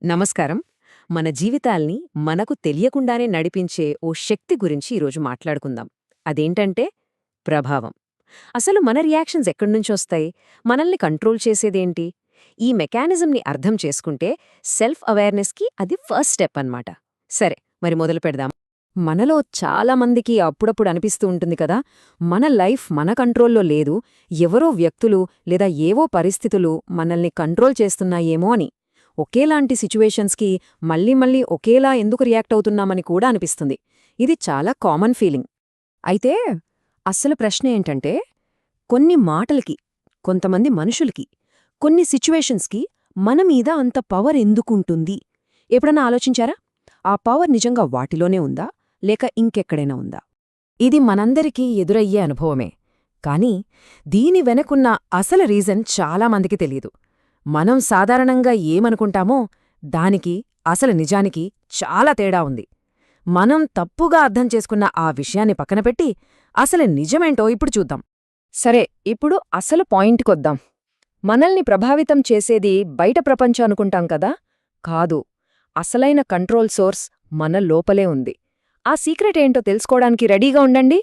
నమస్కారం. మన జీవితాల్ని మనకు తెలియకుండానే నడిపించే ఓ శక్తి గురించి ఈరోజు మాట్లాడుకుందాం. అదేంటంటే ప్రభావం. అసలు మన రియాక్షన్స్ ఎక్కడ్నుంచొస్తాయి? మనల్ని కంట్రోల్ చేసేదేంటి? ఈ మెకానిజంని అర్థం చేసుకుంటే సెల్ఫ్ అవేర్నెస్‌కి అది ఫస్ట్ స్టెప్ అన్నమాట. సరే, మరి మొదలు పెడదాం. మనలో చాలా మందికి అప్పుడప్పుడు అనిపిస్తూ ఉంటుంది కదా, మన లైఫ్ మన కంట్రోల్లో లేదు, ఎవరో వ్యక్తులు లేదా ఏవో పరిస్థితులు మనల్ని కంట్రోల్ చేస్తున్నాయేమో అని. ఒకేలాంటి సిచ్యువేషన్స్కి మళ్ళీ మళ్ళీ ఒకేలా ఎందుకు రియాక్ట్ అవుతున్నామని కూడా అనిపిస్తుంది. ఇది చాలా కామన్ ఫీలింగ్. అయితే అస్సలు ప్రశ్న ఏంటంటే, కొన్ని మాటలకి, కొంతమంది మనుషులకి, కొన్ని సిచ్యువేషన్స్కి మన మీద అంత పవర్ ఎందుకుంటుంది? ఎప్పుడన్నా ఆలోచించారా? ఆ పవర్ నిజంగా వాటిలోనే ఉందా, లేక ఇంకెక్కడైనా ఉందా? ఇది మనందరికీ ఎదురయ్యే అనుభవమే. కానీ దీని వెనకున్న అసలు రీజన్ చాలామందికి తెలీదు. మనం సాధారణంగా ఏమనుకుంటామో దానికి అసలు నిజానికి చాలా తేడా ఉంది. మనం తప్పుగా అర్థం చేసుకున్న ఆ విషయాన్ని పక్కనపెట్టి అసలు నిజమేంటో ఇప్పుడు చూద్దాం. సరే, ఇప్పుడు అసలు పాయింట్కొద్దాం. మనల్ని ప్రభావితం చేసేది బయట ప్రపంచం అనుకుంటాం కదా? కాదు. అసలైన కంట్రోల్ సోర్స్ మన లోపలే ఉంది. ఆ సీక్రెట్ ఏంటో తెలుసుకోవడానికి రెడీగా ఉండండి.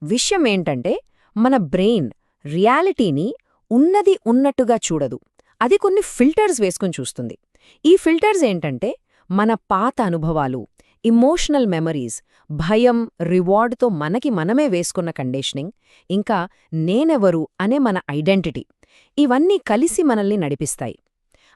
విషయం ఏంటంటే, మన బ్రెయిన్ రియాలిటీని ఉన్నది ఉన్నట్టుగా చూడదు. అది కొన్ని ఫిల్టర్స్ వేసుకుని చూస్తుంది. ఈ ఫిల్టర్స్ ఏంటంటే, మన పాత అనుభవాలు, ఇమోషనల్ మెమరీస్, భయం, రివార్డ్తో మనకి మనమే వేసుకున్న కండిషనింగ్, ఇంకా నేనెవరు అనే మన ఐడెంటిటీ, ఇవన్నీ కలిసి మనల్ని నడిపిస్తాయి.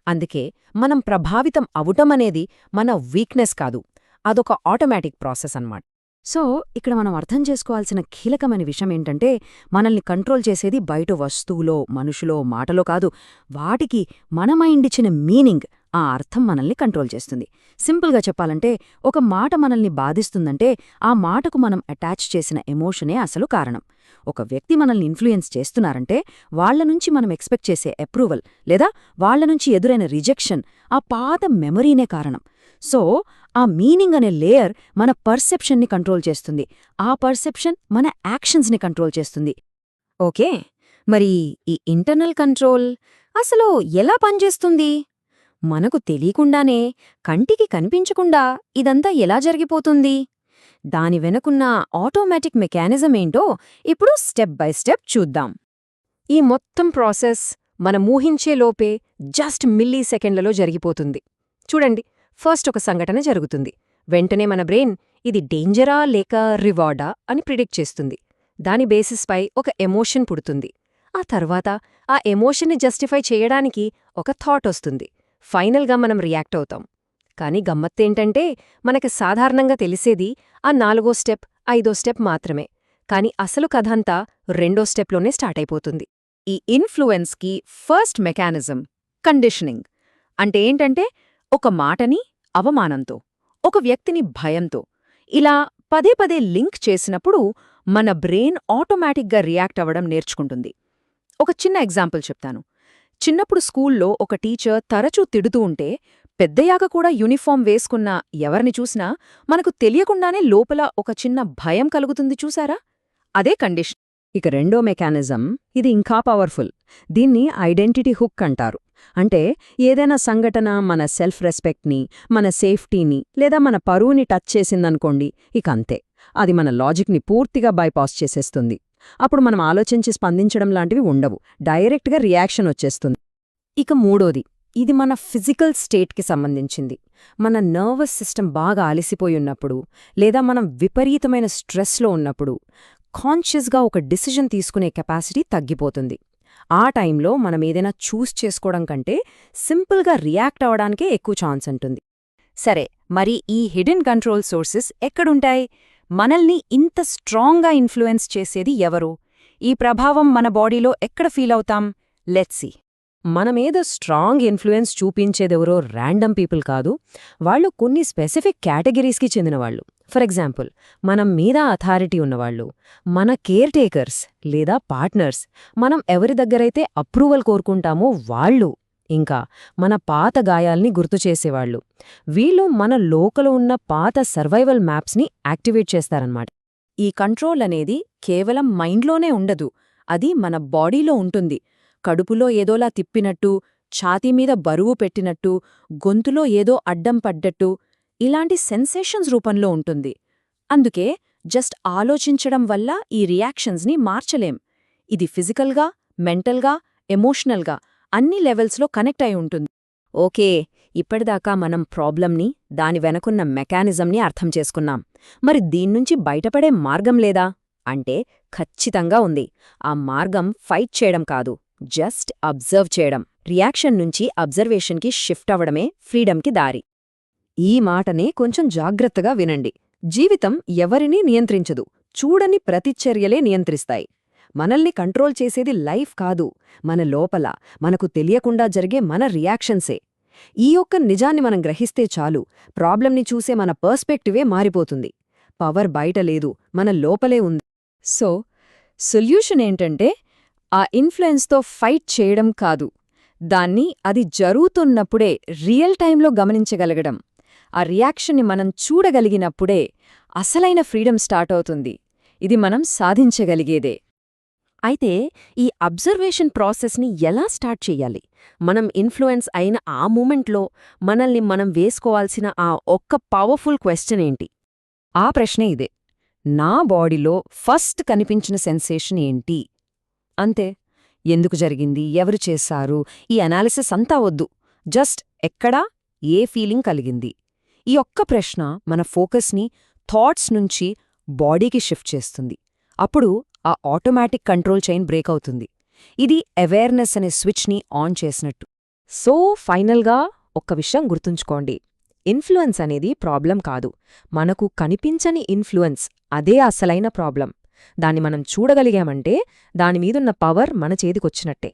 అందుకే మనం ప్రభావితం అవుటమనేది మన వీక్నెస్ కాదు, అదొక ఆటోమేటిక్ ప్రాసెస్ అన్నమాట. సో ఇక్కడ మనం అర్థం చేసుకోవాల్సిన కీలకమైన విషయం ఏంటంటే, మనల్ని కంట్రోల్ చేసేది బయట వస్తువులో, మనుషులో, మాటలో కాదు, వాటికి మన మైండ్ ఇచ్చిన మీనింగ్, ఆ అర్థం మనల్ని కంట్రోల్ చేస్తుంది. సింపుల్గా చెప్పాలంటే, ఒక మాట మనల్ని బాధిస్తుందంటే ఆ మాటకు మనం అటాచ్ చేసిన ఎమోషనే అసలు కారణం. ఒక వ్యక్తి మనల్ని ఇన్ఫ్లుయెన్స్ చేస్తున్నారంటే వాళ్లనుంచి మనం ఎక్స్పెక్ట్ చేసే అప్రూవల్ లేదా వాళ్లనుంచి ఎదురైన రిజెక్షన్ ఆ పాత మెమరీనే కారణం. సో ఆ మీనింగ్ అనే లేయర్ మన పర్సెప్షన్ని కంట్రోల్ చేస్తుంది, ఆ పర్సెప్షన్ మన యాక్షన్స్ని కంట్రోల్ చేస్తుంది. ఓకే, మరి ఈ ఇంటర్నల్ కంట్రోల్ అసలు ఎలా పనిచేస్తుంది? మనకు తెలియకుండానే, కంటికి కనిపించకుండా ఇదంతా ఎలా జరిగిపోతుంది? దాని వెనుకున్న ఆటోమేటిక్ మెకానిజం ఏంటో ఇప్పుడు స్టెప్ బై స్టెప్ చూద్దాం. ఈ మొత్తం ప్రాసెస్ మనం ఊహించేలోపే జస్ట్ మిల్లీ సెకండ్లలో జరిగిపోతుంది. చూడండి, ఫస్ట్ ఒక సంఘటన జరుగుతుంది. వెంటనే మన బ్రెయిన్ ఇది డేంజరా లేక రివార్డా అని ప్రిడిక్ట్ చేస్తుంది. దాని బేసిస్పై ఒక ఎమోషన్ పుడుతుంది. ఆ తర్వాత ఆ ఎమోషన్ని జస్టిఫై చేయడానికి ఒక థాట్ వస్తుంది. ఫైనల్గా మనం రియాక్ట్ అవుతాం. కానీ గమ్మత్తేంటంటే, మనకి సాధారణంగా తెలిసేది ఆ 4వ స్టెప్, 5వ స్టెప్ మాత్రమే. కాని అసలు కథంతా 2వ స్టెప్లోనే స్టార్ట్ అయిపోతుంది. ఈ ఇన్ఫ్లుయెన్స్కి ఫస్ట్ మెకానిజం కండిషనింగ్. అంటే ఏంటంటే, ఒక మాటని అవమానంతో, ఒక వ్యక్తిని భయంతో ఇలా పదే పదే లింక్ చేసినప్పుడు మన బ్రెయిన్ ఆటోమేటిక్గా రియాక్ట్ అవ్వడం నేర్చుకుంటుంది. ఒక చిన్న ఎగ్జాంపుల్ చెప్తాను. చిన్నప్పుడు స్కూల్లో ఒక టీచర్ తరచూ తిడుతూ ఉంటే పెద్దయాక కూడా యూనిఫామ్ వేసుకున్న ఎవరిని చూసినా మనకు తెలియకుండానే లోపల ఒక చిన్న భయం కలుగుతుంది చూసారా? అదే కండిషన్. ఇక రెండో మెకానిజం, ఇది ఇంకా పవర్ఫుల్. దీన్ని ఐడెంటిటీ హుక్ అంటారు. అంటే ఏదైనా సంఘటన మన సెల్ఫ్ రెస్పెక్ట్ని, మన సేఫ్టీని లేదా మన పరువుని టచ్ చేసిందనుకోండి, ఇక అంతే, అది మన లాజిక్ని పూర్తిగా బైపాస్ చేసేస్తుంది. అప్పుడు మనం ఆలోచించి స్పందించడం లాంటివి ఉండవు, డైరెక్ట్గా రియాక్షన్ వచ్చేస్తుంది. ఇక మూడోది, ఇది మన ఫిజికల్ స్టేట్కి సంబంధించింది. మన నర్వస్ సిస్టమ్ బాగా అలసిపోయున్నప్పుడు లేదా మనం విపరీతమైన స్ట్రెస్లో ఉన్నప్పుడు కాన్షియస్గా ఒక డిసిజన్ తీసుకునే కెపాసిటీ తగ్గిపోతుంది. ఆ టైంలో మనం ఏదైనా చూస్ చేసుకోవడం కంటే సింపుల్గా రియాక్ట్ అవడానికే ఎక్కువ ఛాన్స్ ఉంటుంది. సరే, మరి ఈ హిడెన్ కంట్రోల్ సోర్సెస్ ఎక్కడుంటాయి? మనల్ని ఇంత స్ట్రాంగ్గా ఇన్ఫ్లుయెన్స్ చేసేది ఎవరు? ఈ ప్రభావం మన బాడీలో ఎక్కడ ఫీల్ అవుతాం? Let's see. మనమేద స్ట్రాంగ్ ఇన్ఫ్లుయెన్స్ చూపించేదెవరో ర్యాండమ్ పీపుల్ కాదు, వాళ్ళు కొన్ని స్పెసిఫిక్ కేటగిరీస్కి చెందినవాళ్ళు. ఫర్ ఎగ్జాంపుల్, మనం మీద అథారిటీ ఉన్నవాళ్ళు, మన కేర్ టేకర్స్ లేదా పార్ట్నర్స్, మనం ఎవరి దగ్గరైతే అప్రూవల్ కోరుకుంటామో వాళ్ళు, ఇంకా మన పాత గాయాల్ని గుర్తుచేసేవాళ్ళు. వీళ్ళు మన లోకల ఉన్న పాత సర్వైవల్ మ్యాప్స్ని యాక్టివేట్ చేస్తారన్నమాట. ఈ కంట్రోల్ అనేది కేవలం మైండ్లోనే ఉండదు, అది మన బాడీలో ఉంటుంది. కడుపులో ఏదోలా తిప్పినట్టు, ఛాతీమీద బరువు పెట్టినట్టు, గొంతులో ఏదో అడ్డం పడ్డట్టు ఇలాంటి సెన్సేషన్స్ రూపంలో ఉంటుంది. అందుకే జస్ట్ ఆలోచించడం వల్ల ఈ రియాక్షన్స్ని మార్చలేం. ఇది ఫిజికల్గా, మెంటల్గా, ఎమోషనల్గా అన్ని లెవెల్స్లో కనెక్ట్ అయి ఉంటుంది. ఓకే, ఇప్పటిదాకా మనం ప్రాబ్లంని, దాని వెనకున్న మెకానిజంని అర్థం చేసుకున్నాం. మరి దీన్నుంచి బయటపడే మార్గం లేదా అంటే ఖచ్చితంగా ఉంది. ఆ మార్గం ఫైట్ చేయడం కాదు, జస్ట్ అబ్జర్వ్ చేయడం. రియాక్షన్ నుంచి అబ్జర్వేషన్కి షిఫ్ట్ అవ్వడమే ఫ్రీడమ్కి దారి. ఈ మాటనే కొంచెం జాగ్రత్తగా వినండి. జీవితం ఎవరినీ నియంత్రించదు, చూడని ప్రతిచర్యలే నియంత్రిస్తాయి. మనల్ని కంట్రోల్ చేసేది లైఫ్ కాదు, మన లోపల మనకు తెలియకుండా జరిగే మన రియాక్షన్సే. ఈ ఒక్క నిజాన్ని మనం గ్రహిస్తే చాలు, ప్రాబ్లంని చూసే మన పర్స్పెక్టివే మారిపోతుంది. పవర్ బయట లేదు, మన లోపలే ఉంది. సో సొల్యూషన్ ఏంటంటే ఆ ఇన్ఫ్లుయెన్స్తో ఫైట్ చేయడం కాదు, దాన్ని అది జరుగుతున్నప్పుడే రియల్ టైంలో గమనించగలగడం. ఆ రియాక్షన్ని మనం చూడగలిగినప్పుడే అసలైన ఫ్రీడమ్ స్టార్ట్ అవుతుంది. ఇది మనం సాధించగలిగేదే. అయితే ఈ అబ్జర్వేషన్ ప్రాసెస్ని ఎలా స్టార్ట్ చెయ్యాలి? మనం ఇన్ఫ్లుయెన్స్ అయిన ఆ మూమెంట్లో మనల్ని మనం వేసుకోవాల్సిన ఆ ఒక్క పవర్ఫుల్ క్వశ్చన్ ఏంటి? ఆ ప్రశ్నే ఇదే. నా బాడీలో ఫస్ట్ కనిపించిన సెన్సేషన్ ఏంటి? అంతే. ఎందుకు జరిగింది, ఎవరు చేశారు, ఈ అనాలిసిస్ అంతా వద్దు. జస్ట్ ఎక్కడా ఏ ఫీలింగ్ కలిగింది? ఈ ఒక్క ప్రశ్న మన ఫోకస్ని థాట్స్ నుంచి బాడీకి షిఫ్ట్ చేస్తుంది. అప్పుడు ఆ ఆటోమేటిక్ కంట్రోల్ చైన్ బ్రేక్ అవుతుంది. ఇది అవేర్నెస్ అనే స్విచ్ని ఆన్ చేసినట్టు. సో ఫైనల్గా ఒక్క విషయం గుర్తుంచుకోండి. ఇన్ఫ్లుయెన్స్ అనేది ప్రాబ్లం కాదు, మనకు కనిపించని ఇన్ఫ్లుయెన్స్ అదే అసలైన ప్రాబ్లం. దాన్ని మనం చూడగలిగామంటే దానిమీదున్న పవర్ మన చేతికొచ్చినట్టే.